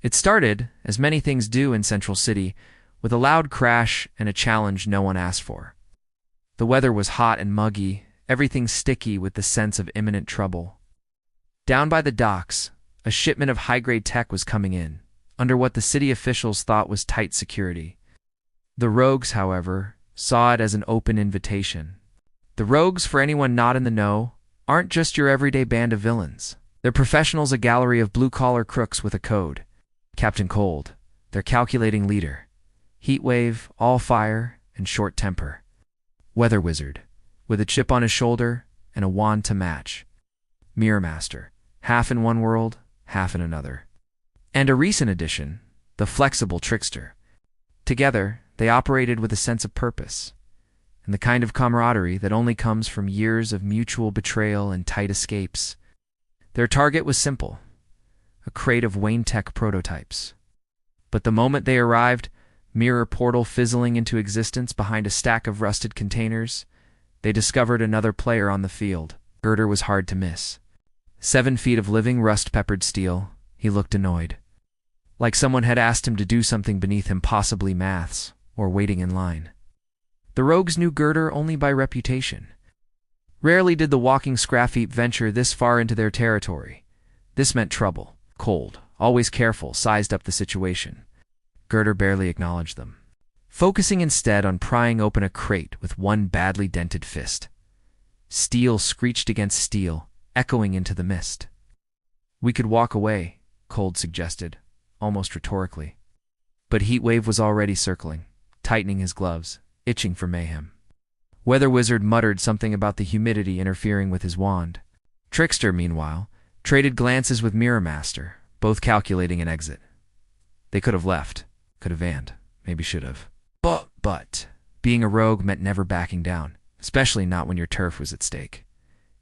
It started, as many things do in Central City, with a loud crash and a challenge no one asked for. The weather was hot and muggy, everything sticky with the sense of imminent trouble. Down by the docks, a shipment of high-grade tech was coming in, under what the city officials thought was tight security. The Rogues, however, saw it as an open invitation. The Rogues, for anyone not in the know, aren't just your everyday band of villains. They're professionals, a gallery of blue-collar crooks with a code. Captain Cold, their calculating leader. Heatwave, all fire, and short temper. Weather Wizard, with a chip on his shoulder and a wand to match. Mirror Master, half in one world, half in another. And a recent addition, the Flexible Trickster. Together, they operated with a sense of purpose, and the kind of camaraderie that only comes from years of mutual betrayal and tight escapes. Their target was simple, a crate of Wayne Tech prototypes. But the moment they arrived, mirror portal fizzling into existence behind a stack of rusted containers, they discovered another player on the field. Girder was hard to miss. 7 feet of living rust-peppered steel, he looked annoyed. Like someone had asked him to do something beneath him, possibly maths, or waiting in line. The Rogues knew Girder only by reputation. Rarely did the walking scrap heap venture this far into their territory. This meant trouble. Cold, always careful, sized up the situation. Girder barely acknowledged them, focusing instead on prying open a crate with one badly dented fist. Steel screeched against steel, echoing into the mist. "We could walk away," Cold suggested, almost rhetorically. But Heatwave was already circling, tightening his gloves, itching for mayhem. Weather Wizard muttered something about the humidity interfering with his wand. Trickster, meanwhile, traded glances with Mirror Master, both calculating an exit. They could have left, could have and, maybe should have. But being a rogue meant never backing down, especially not when your turf was at stake.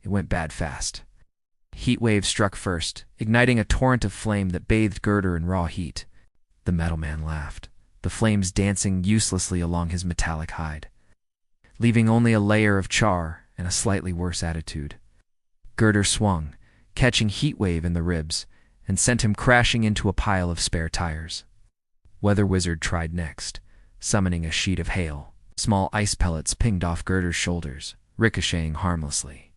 It went bad fast. Heatwave struck first, igniting a torrent of flame that bathed Girder in raw heat. The Metal Man laughed, the flames dancing uselessly along his metallic hide, leaving only a layer of char and a slightly worse attitude. Girder swung, catching Heatwave in the ribs, and sent him crashing into a pile of spare tires. Weather Wizard tried next, summoning a sheet of hail. Small ice pellets pinged off Girder's shoulders, ricocheting harmlessly.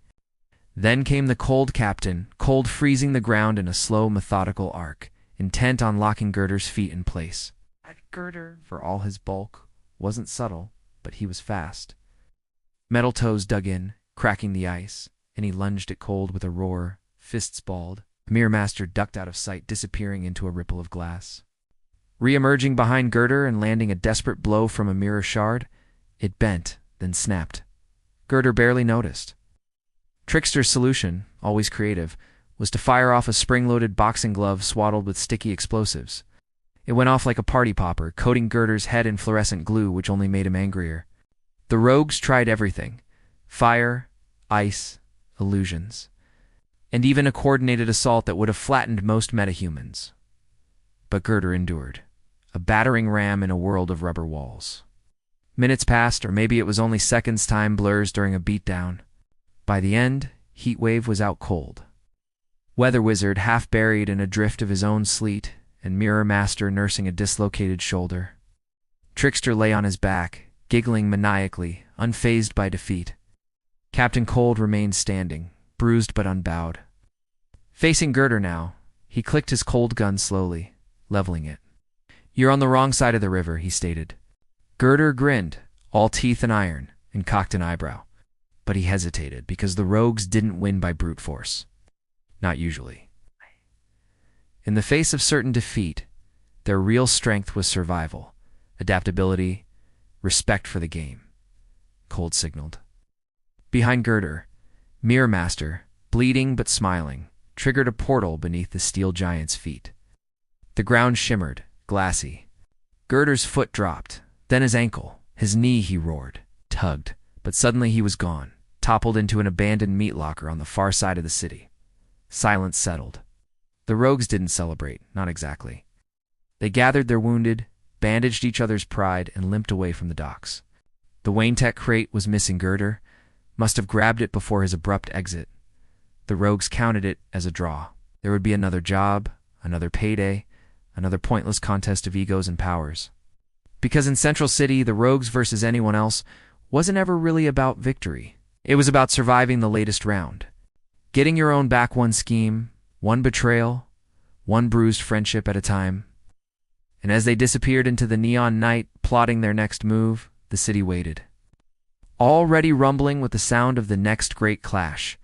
Then came the Cold Captain, Cold freezing the ground in a slow, methodical arc, intent on locking Girder's feet in place. Girder, for all his bulk, wasn't subtle, but he was fast. Metal toes dug in, cracking the ice, and he lunged at Cold with a roar, fists balled. Mirror Master ducked out of sight, disappearing into a ripple of glass. Re-emerging behind Girder and landing a desperate blow from a mirror shard, it bent, then snapped. Girder barely noticed. Trickster's solution, always creative, was to fire off a spring-loaded boxing glove swaddled with sticky explosives. It went off like a party popper, coating Girder's head in fluorescent glue, which only made him angrier. The Rogues tried everything: fire, ice, illusions, and even a coordinated assault that would have flattened most metahumans. But Girder endured, a battering ram in a world of rubber walls. Minutes passed, or maybe it was only seconds. Time blurs during a beatdown. By the end, Heatwave was out cold. Weather Wizard half buried in a drift of his own sleet, and Mirror Master nursing a dislocated shoulder. Trickster lay on his back, giggling maniacally, unfazed by defeat. Captain Cold remained standing, bruised but unbowed. Facing Girder now, he clicked his cold gun slowly, leveling it. "You're on the wrong side of the river," he stated. Girder grinned, all teeth and iron, and cocked an eyebrow. But he hesitated, because the Rogues didn't win by brute force. Not usually. In the face of certain defeat, their real strength was survival, adaptability, respect for the game. Cold signaled. Behind Girder, Mirror Master, bleeding but smiling, triggered a portal beneath the steel giant's feet. The ground shimmered, glassy. Girder's foot dropped, then his ankle, his knee. He roared, tugged, but suddenly he was gone, toppled into an abandoned meat locker on the far side of the city. Silence settled. The Rogues didn't celebrate, not exactly. They gathered their wounded, bandaged each other's pride, and limped away from the docks. The Wayne Tech crate was missing. Girder must have grabbed it before his abrupt exit. The Rogues counted it as a draw. There would be another job, another payday, another pointless contest of egos and powers. Because in Central City, the Rogues versus anyone else wasn't ever really about victory. It was about surviving the latest round. Getting your own back one scheme, one betrayal, one bruised friendship at a time. And as they disappeared into the neon night, plotting their next move, the city waited. Already rumbling with the sound of the next great clash.